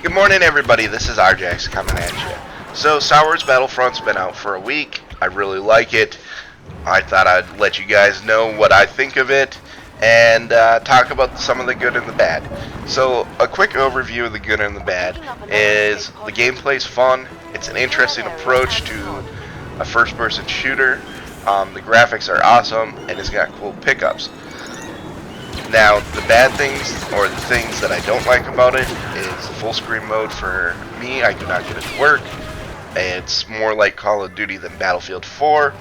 Good morning, everybody. This is RJX coming at you. So, Star Wars Battlefront's been out for a week. I really like it. I thought I'd let you guys know what I think of it and talk about some of the good and the bad. So, a quick overview of the good and the bad is the gameplay's fun. It's an interesting approach to a first-person shooter. The graphics are awesome, and it's got cool pickups. Now, the bad things, or the things that I don't like about it, is full screen mode. For me, I do not get it to work. It's more like Call of Duty than Battlefield 4.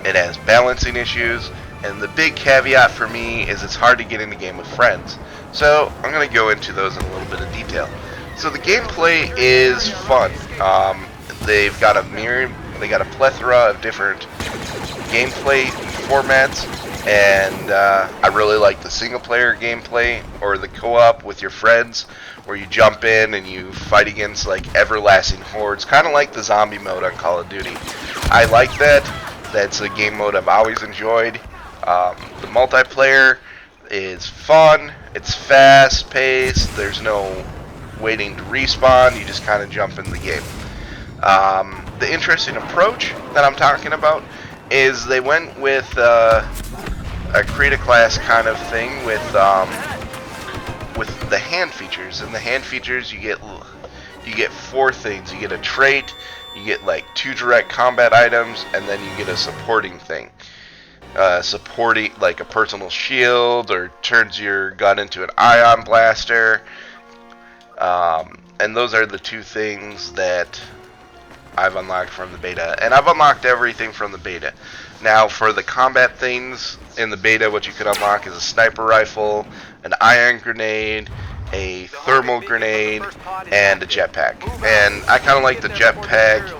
It has balancing issues, and the big caveat for me is it's hard to get in the game with friends. So, I'm going to go into those in a little bit of detail. So, the gameplay is fun. They've got a plethora of different gameplay formats. And I really like the single-player gameplay, or the co-op with your friends, where you jump in and you fight against like everlasting hordes, kind of like the zombie mode on Call of Duty. I like that. That's a game mode I've always enjoyed. The multiplayer is fun. It's fast-paced. There's no waiting to respawn. You just kind of jump in the game. The interesting approach that I'm talking about is they went with a create a class kind of thing with the hand features. And the hand features, you get four things. You get a trait, you get like 2 direct combat items, and then you get a supporting thing. Supporting like a personal shield, or turns your gun into an ion blaster. And those are the 2 things that I've unlocked from the beta, and I've unlocked everything from the beta. Now, for the combat things in the beta, what you could unlock is a sniper rifle, an ion grenade, a thermal grenade, and a jetpack. And I kind of like the jetpack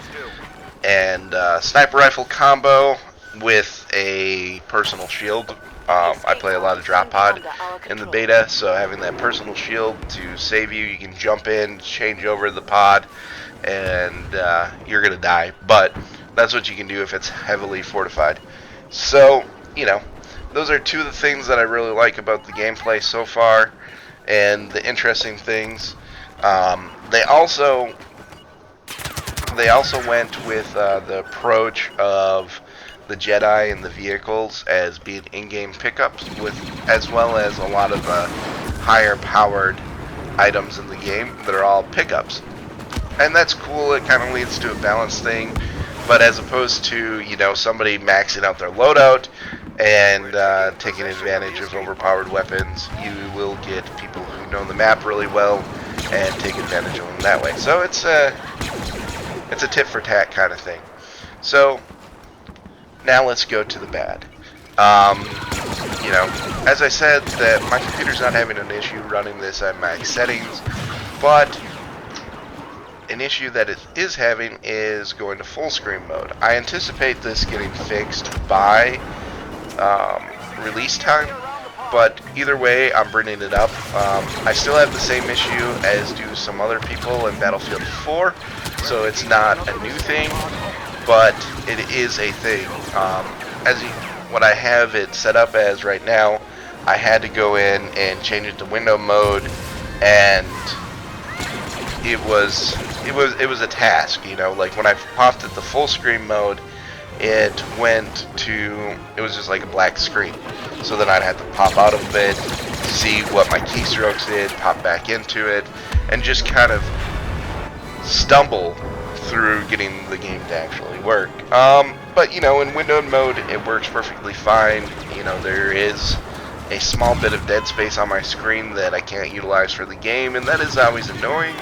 and sniper rifle combo with a personal shield. I play a lot of drop pod in the beta, so having that personal shield to save you, you can jump in, change over the pod, and you're gonna die, but that's what you can do if it's heavily fortified. So, those are 2 of the things that I really like about the gameplay so far, and the interesting things. They also went with the approach of the Jedi and the vehicles as being in-game pickups, as well as a lot of higher powered items in the game that are all pickups. And that's cool. It kind of leads to a balanced thing. But as opposed to, somebody maxing out their loadout and taking advantage of overpowered weapons, you will get people who know the map really well and take advantage of them that way. So it's a tit for tat kind of thing. So now let's go to the bad. As I said, that my computer's not having an issue running this at max settings, but an issue that it is having is going to full screen mode. I anticipate this getting fixed by release time, but either way, I'm bringing it up. I still have the same issue as do some other people in Battlefield 4, so it's not a new thing, but it is a thing. What I have it set up as right now, I had to go in and change it to window mode, and it was a task, like when I popped it to full screen mode, it was just like a black screen. So then I'd have to pop out of it, see what my keystrokes did, pop back into it, and just kind of stumble through getting the game to actually work. But in windowed mode, it works perfectly fine. There is a small bit of dead space on my screen that I can't utilize for the game, and that is always annoying.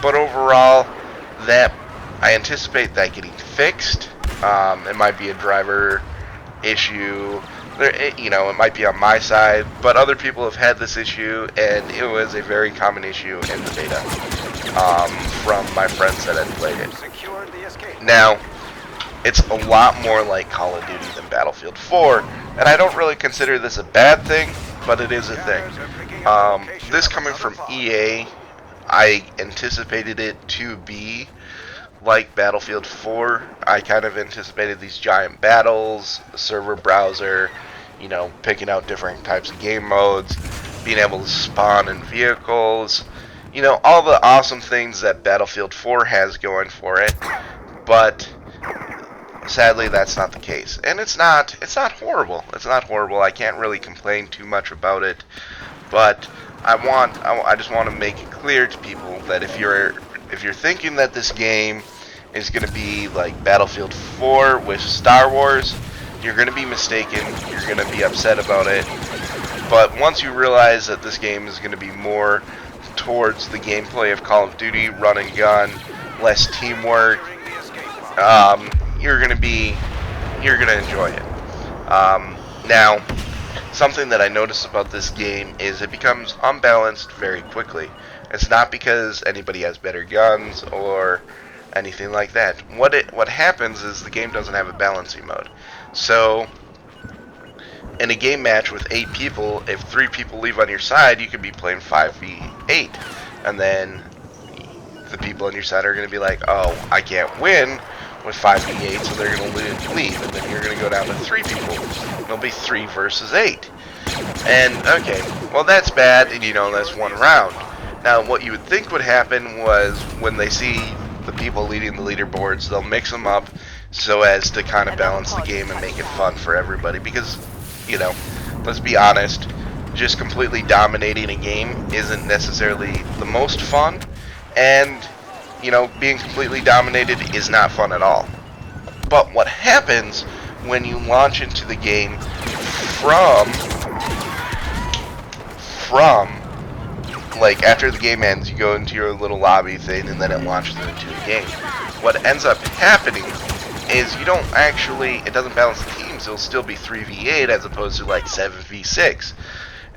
But overall, I anticipate that getting fixed. It might be a driver issue. It might be on my side, but other people have had this issue, and it was a very common issue in the beta from my friends that had played it. Now, it's a lot more like Call of Duty than Battlefield 4, and I don't really consider this a bad thing, but it is a thing. This coming from EA, I anticipated it to be like Battlefield 4. I kind of anticipated these giant battles, the server browser, picking out different types of game modes, being able to spawn in vehicles, all the awesome things that Battlefield 4 has going for it, but sadly that's not the case. And it's not horrible. It's not horrible. I can't really complain too much about it, but I just want to make it clear to people that if you're thinking that this game is going to be like Battlefield 4 with Star Wars, you're going to be mistaken. You're going to be upset about it. But once you realize that this game is going to be more towards the gameplay of Call of Duty, run and gun, less teamwork, you're going to enjoy it. Now, something that I noticed about this game is it becomes unbalanced very quickly. It's not because anybody has better guns or anything like that. What happens is the game doesn't have a balancing mode. So in a game match with 8 people, if 3 people leave on your side, you could be playing 5v8. And then the people on your side are going to be like, oh, I can't win with 5v8, so they're going to leave. And then you're going to go down to 3 people. It'll be 3 versus 8. And, okay, well, that's bad, and that's one round. Now, what you would think would happen was when they see the people leading the leaderboards, they'll mix them up so as to kind of balance the game and make it fun for everybody. Because, let's be honest, just completely dominating a game isn't necessarily the most fun, and, being completely dominated is not fun at all. But what happens when you launch into the game from like after the game ends, you go into your little lobby thing and then it launches into the game. What ends up happening is it doesn't balance the teams. It'll still be 3v8 as opposed to like 7v6.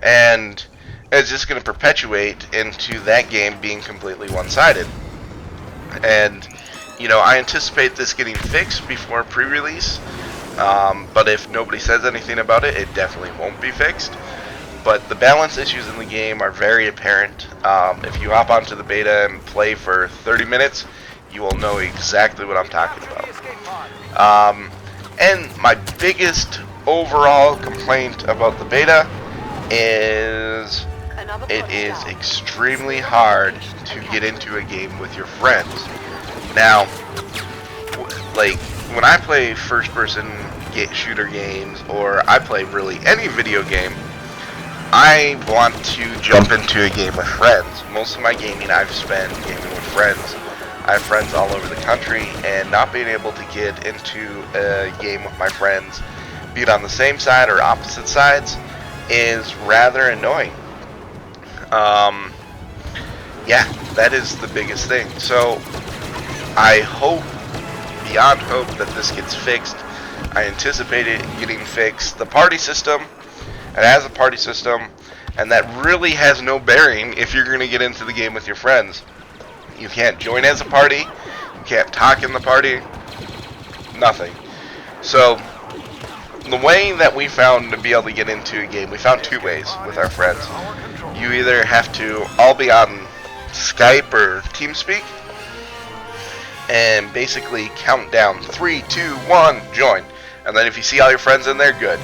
And it's just going to perpetuate into that game being completely one-sided. And, I anticipate this getting fixed before pre-release. But if nobody says anything about it, it definitely won't be fixed. But the balance issues in the game are very apparent. If you hop onto the beta and play for 30 minutes, you will know exactly what I'm talking about. And my biggest overall complaint about the beta is it is extremely hard to get into a game with your friends. Now, like, when I play first-person shooter games, or I play really any video game, I want to jump into a game with friends. Most of my gaming I've spent gaming with friends. I have friends all over the country, and not being able to get into a game with my friends, be it on the same side or opposite sides, is rather annoying. Yeah, that is the biggest thing. So, I hope, beyond hope, that this gets fixed. I anticipate it getting fixed. The party system, it has a party system, and that really has no bearing if you're going to get into the game with your friends. You can't join as a party, you can't talk in the party, nothing. So, the way that we found to be able to get into a game, we found 2 ways with our friends. You either have to all be on Skype or TeamSpeak, and basically count down 3, 2, 1, join. And then if you see all your friends in there, good.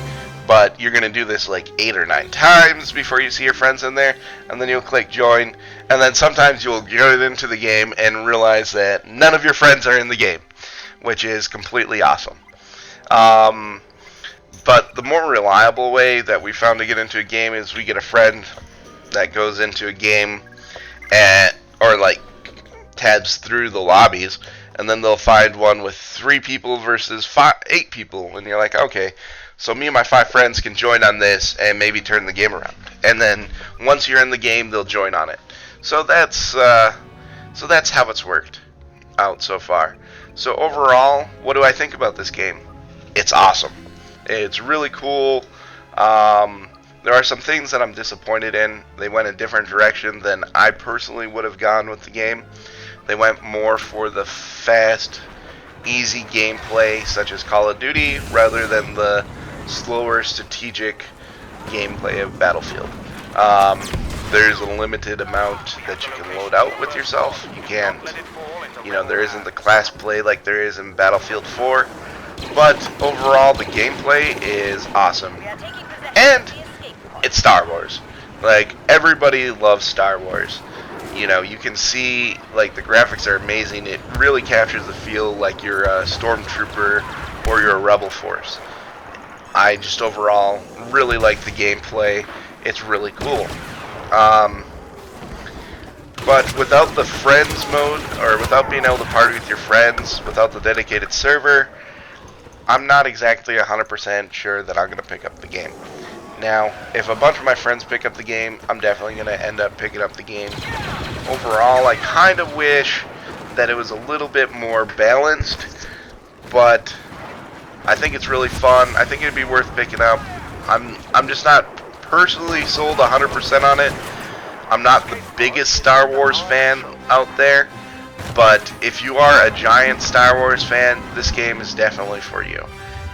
But you're going to do this like 8 or 9 times before you see your friends in there, and then you'll click join, and then sometimes you'll get into the game and realize that none of your friends are in the game, which is completely awesome. But the more reliable way that we found to get into a game is we get a friend that goes into a game or like tabs through the lobbies, and then they'll find one with 3 people versus 8 people, and you're like, okay, so me and my 5 friends can join on this and maybe turn the game around. And then once you're in the game, they'll join on it. So that's how it's worked out so far. So overall, what do I think about this game? It's awesome. It's really cool. There are some things that I'm disappointed in. They went a different direction than I personally would have gone with the game. They went more for the fast, easy gameplay, such as Call of Duty, rather than the slower, strategic gameplay of Battlefield. There's a limited amount that you can load out with yourself. You can't, there isn't the class play like there is in Battlefield 4. But overall, the gameplay is awesome. And it's Star Wars. Like, everybody loves Star Wars. You know, you can see, like, the graphics are amazing. It really captures the feel like you're a stormtrooper or you're a rebel force. I just overall really like the gameplay. It's really cool. But without the friends mode, or without being able to party with your friends, without the dedicated server, I'm not exactly 100% sure that I'm going to pick up the game. Now, if a bunch of my friends pick up the game, I'm definitely going to end up picking up the game. Overall, I kind of wish that it was a little bit more balanced, but I think it's really fun. I think it'd be worth picking up. I'm just not personally sold 100% on it. I'm not the biggest Star Wars fan out there, but if you are a giant Star Wars fan, this game is definitely for you.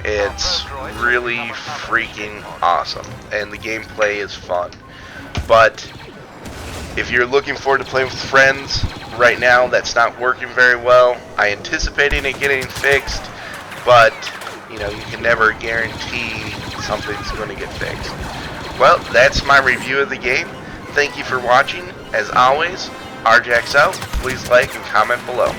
It's really freaking awesome, and the gameplay is fun. But if you're looking forward to playing with friends, right now that's not working very well. I anticipating it getting fixed, but you know, you can never guarantee something's going to get fixed. Well, that's my review of the game. Thank you for watching. As always, RJack's out. Please like and comment below.